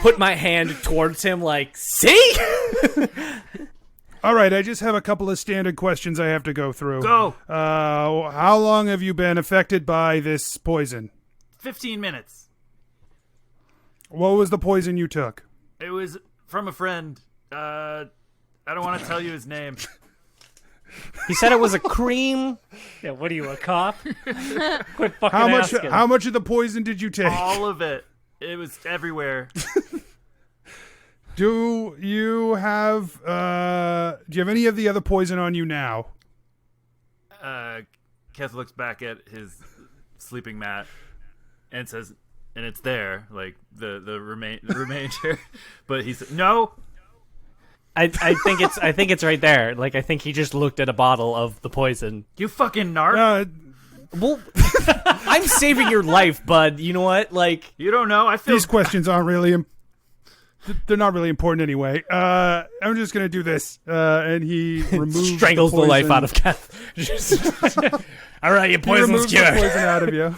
put my hand towards him, like, see? All right, I just have a couple of standard questions I have to go through. Go. How long have you been affected by this poison? 15 minutes. What was the poison you took? It was from a friend. I don't want to tell you his name. He said it was a cream. Yeah, what are you, a cop? Quit fucking asking. How much of the poison did you take? All of it. It was everywhere. Do you have any of the other poison on you now? Keth looks back at his sleeping mat and says, and it's there, like the remainder. But he said, no. I think it's right there. Like, I think he just looked at a bottle of the poison. You fucking narc. Well, I'm saving your life, bud. You know what? Like, You don't know. I feel These questions aren't really. They're not really important anyway. I'm just gonna do this, and he removes strangles the, poison. life out of Keth. All right, your He poison's removes the cured. poison out of you.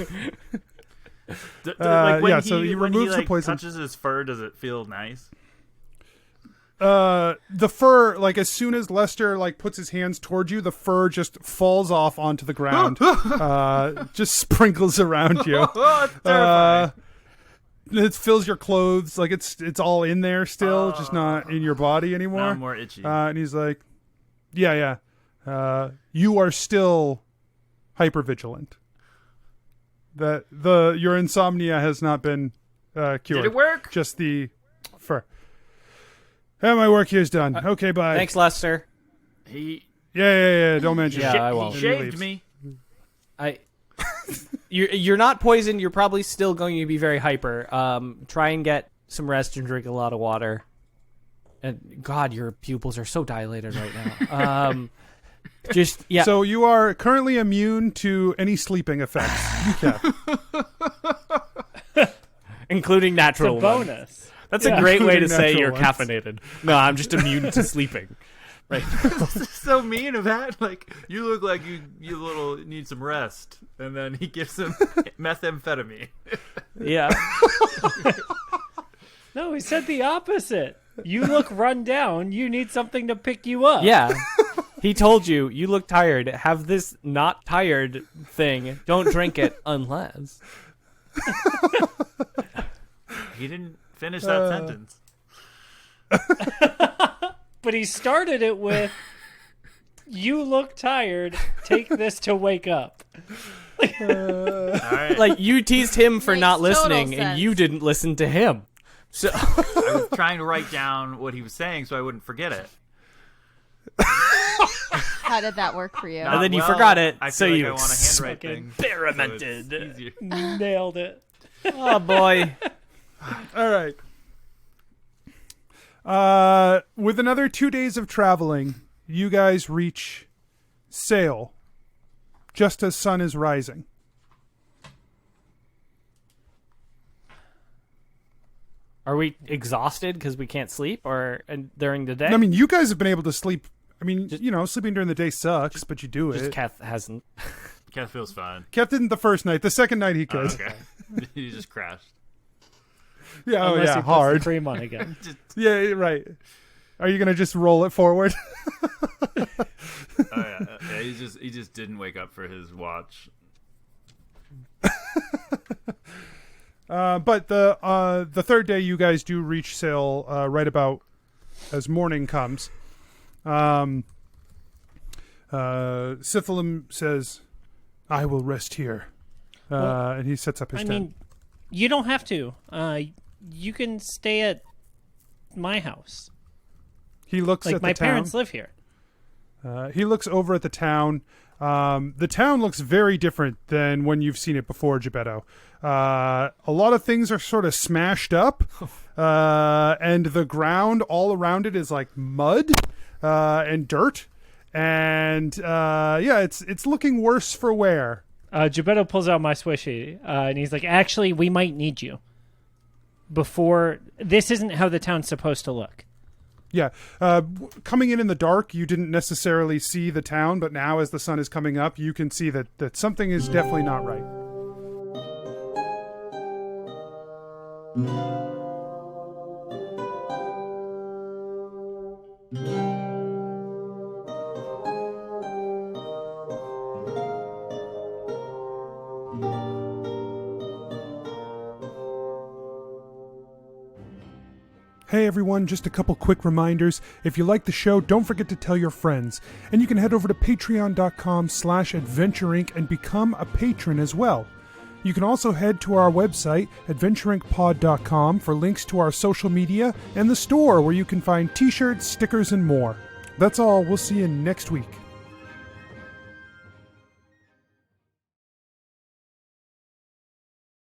like when yeah, he, so he when removes he, the like, poison. touches his fur, does it feel nice? The fur, like as soon as Lester like puts his hands towards you, the fur just falls off onto the ground. Just sprinkles around you. Oh, it's terrifying. It fills your clothes, like it's all in there still, just not in your body anymore. Now I'm more itchy. And he's like, yeah. You are still hypervigilant. Your insomnia has not been cured. Did it work? Just the fur. My work here's done. Okay, bye. Thanks, Lester. Yeah. Don't mention Yeah, it. I won't. He Then he shaved leaves. me. You're not poisoned. You're probably still going to be very hyper. Try and get some rest and drink a lot of water. And God, your pupils are so dilated right now. Just yeah. So you are currently immune to any sleeping effects. including It's a natural ones. bonus. That's a great way to Including say natural you're ones. caffeinated. No, I'm just immune to sleeping. Right. So mean of that. Like, you look like you little need some rest, and then he gives him methamphetamine. Yeah. No, he said the opposite. You look run down. You need something to pick you up. Yeah. He told you look tired. Have this not tired thing. Don't drink it unless. He didn't finish that sentence. But he started it with, you look tired. Take this to wake up. All right. Like, you teased him for Makes not total listening, sense. and you didn't listen to him. So I was trying to write down what he was saying so I wouldn't forget it. How did that work for you? And then you Well, forgot it, I so feel like you I want to handwrite fucking things. experimented. So it's easier. Nailed it. Oh boy. All right. With another 2 days of traveling, you guys reach Sail just as sun is rising. Are we exhausted because we can't sleep, or during the day? I mean, you guys have been able to sleep. I mean, sleeping during the day sucks, but you do just it. Keth hasn't. Keth feels fine. Keth didn't the first night. The second night he could. Okay. He just crashed. Yeah, Unless he puts hard. the cream on again. Yeah, right. Are you gonna just roll it forward? Yeah. He just didn't wake up for his watch. But the third day, you guys do reach sail right about as morning comes. Sithalum says, "I will rest here," and he sets up his tent. I mean, you don't have to. You can stay at my house. He looks Like at the my town. parents live here. He looks over at the town. The town looks very different than when you've seen it before, Gebeddo. A lot of things are sort of smashed up, and the ground all around it is like mud and dirt. And it's looking worse for wear. Gebeddo pulls out my swishy, and he's like, "Actually, we might need you. Before this isn't how the town's supposed to look." Yeah. Coming in the dark, you didn't necessarily see the town, but now as the sun is coming up, you can see that something is definitely not right. Hey everyone, just a couple quick reminders. If you like the show, don't forget to tell your friends. And you can head over to patreon.com/adventureinc and become a patron as well. You can also head to our website, adventureincpod.com, for links to our social media and the store where you can find t-shirts, stickers, and more. That's all. We'll see you next week.